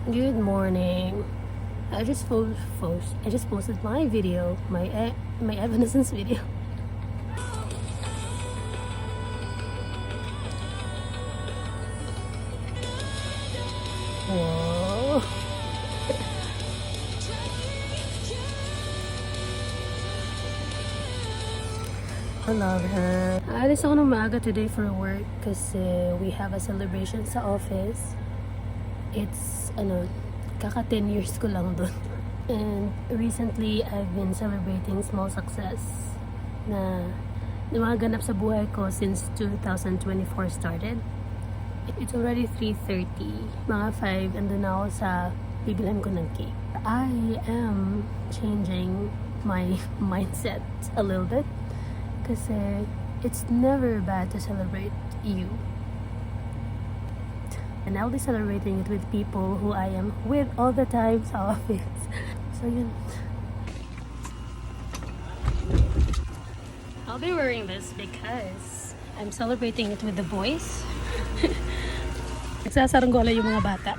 Good morning. I just posted my video, my Evanescence video. Whoa. I love her. Alis ako ng maaga today for work kasi we have a celebration sa office. It's kaka 10 years ko lang dun. And recently, I've been celebrating small success na mga ganap sa buhay ko since 2024 started. It's already 3:30. Mga 5, andun na ako sa bibilhan ko ng cake. I am changing my mindset a little bit kasi it's never bad to celebrate you. And I'll be celebrating it with people who I am with all the time sa office. So yun. I'll be wearing this because I'm celebrating it with the boys. Nagsasaranggola yung mga bata.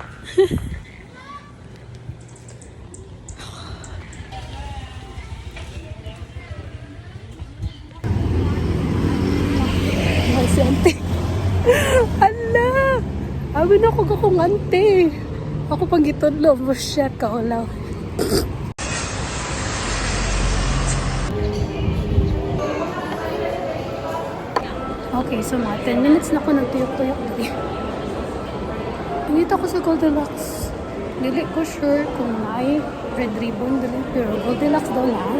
Si ante. Ala! Abi na ko kakong ante. Ako pang gitudlo. Shit ka ulaw. Okay, so mga 10 minutes na ko nagtuyok-tuyok dali. Pinita ko sa Goldilocks. Dili ko sure kung may red ribbon dali. Pero Goldilocks daw na.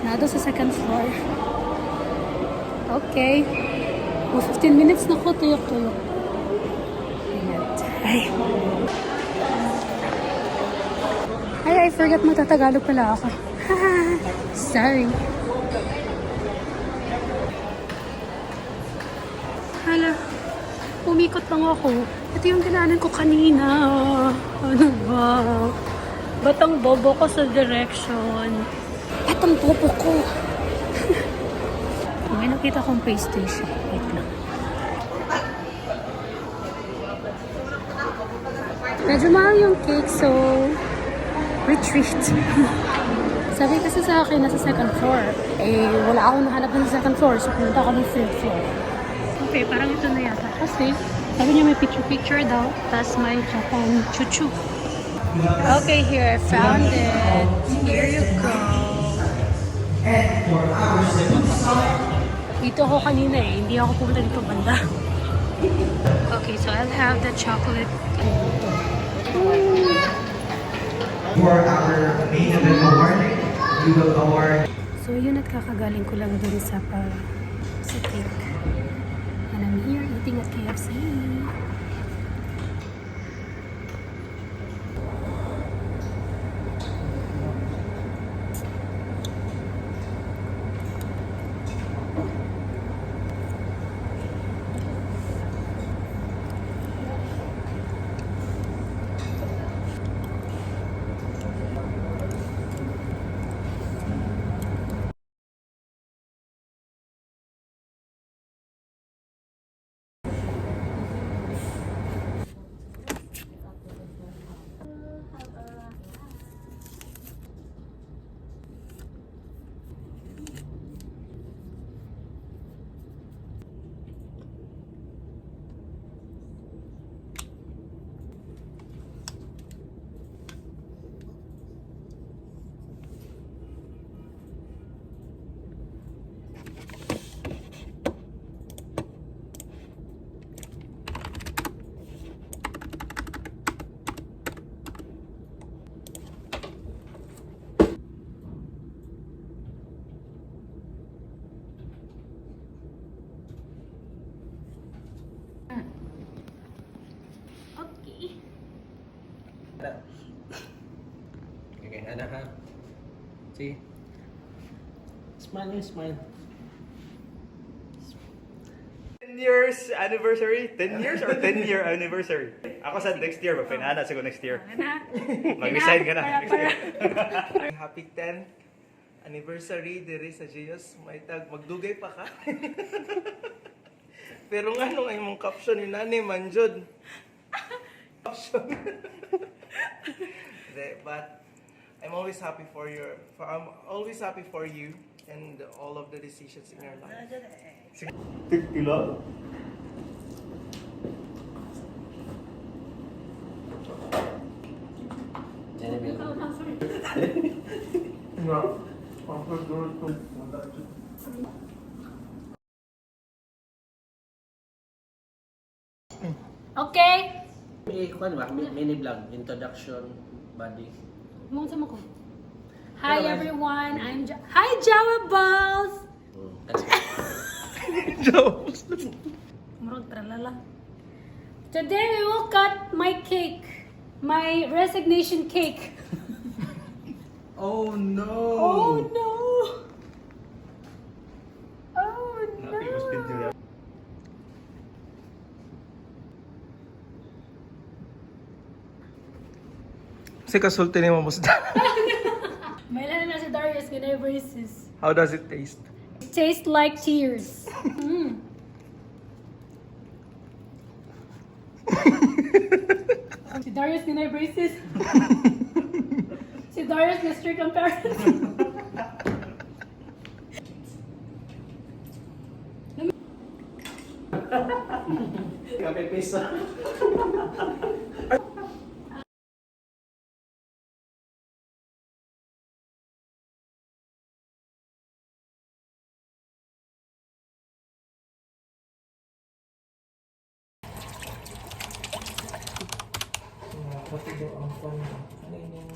Nado sa second floor. Okay. 15 minutes na ko tuyok-tuyok. Ay, I forgot magtatagalog pala ako. Sorry. Hala, umikot lang ako. Ito yung dinaanan ko kanina. Ano ba? Batang bobo ko sa direction. Batang bobo ko. May nakita kong PlayStation. Wait lang. Medyo mahal yung cake, so retreat. Sabi kasi sa akin nasa second floor. Eh, wala akong nahanap ng second floor, so pumunta ako ng third floor. Okay, parang ito na yata. Kasi, sabi niya may picture-picture daw, tapos may Japan chuchu. Okay, here, I found it. Here you go. Dito ako kanina eh, hindi ako pumunta dito banda. Okay, so I'll have the chocolate. For our main event award, we will award. So yun at kakagaling ko lang dun sa cake. And I'm here eating at KFC. Okay, Anna, ha? See? Smile, smile. 10 years anniversary? 10 years or 10-year anniversary? Ako sa next year, magpinana sa next year. Mag-resign ka na. Next year. Happy 10th anniversary diri sa Gios. May tag magdugay pa ka. Pero nga nung ay mong caption ni Nani Manjod. Caption. But I'm always happy I'm always happy for you and all of the decisions in your life. Kilo? Okay. Kuan ba? Mini vlog, introduction, body. Mong sama ko. Hi everyone, Hi Java Balls! Murag tralala. Today we will cut my cake. My resignation cake. Oh no! Oh no! Oh no! Si kasulti ni mo musda. May lana na si Darius ganay braces. How does it taste? It tastes like tears. Si Darius ganay braces. Si Darius na strict ang parents. Kape pesa. Pati daw ang pan. Ano yun?